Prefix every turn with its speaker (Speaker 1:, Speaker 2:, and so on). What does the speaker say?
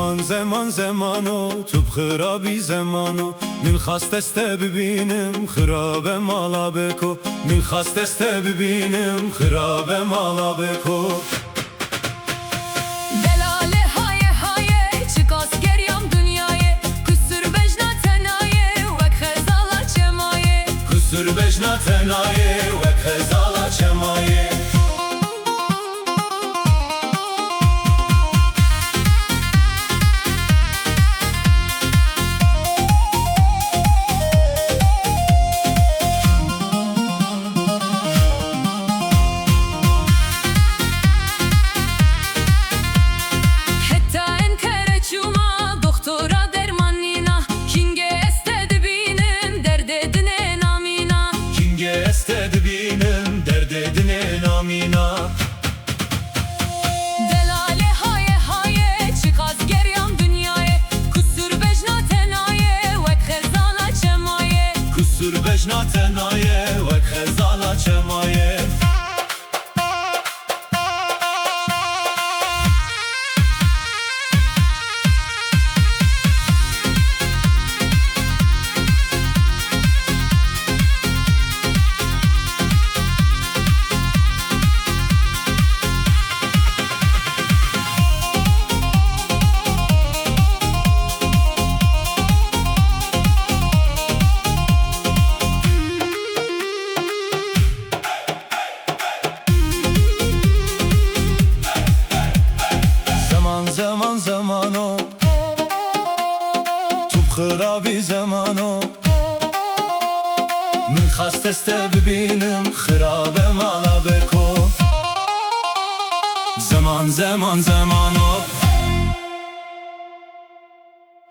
Speaker 1: زمان زمانو تو بخرابی زمانو من خواست ببینم خراب مالا بکو من خواست ببینم خراب مالا بکو
Speaker 2: Delale haye haye çıkas geryam dünyaya Kusur bejna tenaye ve khazala çemaye
Speaker 1: Kusur bejna tenaye ve khazala çemaye Dibinin derdedine namina
Speaker 2: Delale haye haye çıkas geryam dünyaya Kusur bejna tenaye ve khazala çemaye
Speaker 1: Kusur bejna tenaye ve khazala çemaye Zaman zamano تو بخرابی زمانو من خواست ببینم خراب مالا بکو زمان زمانو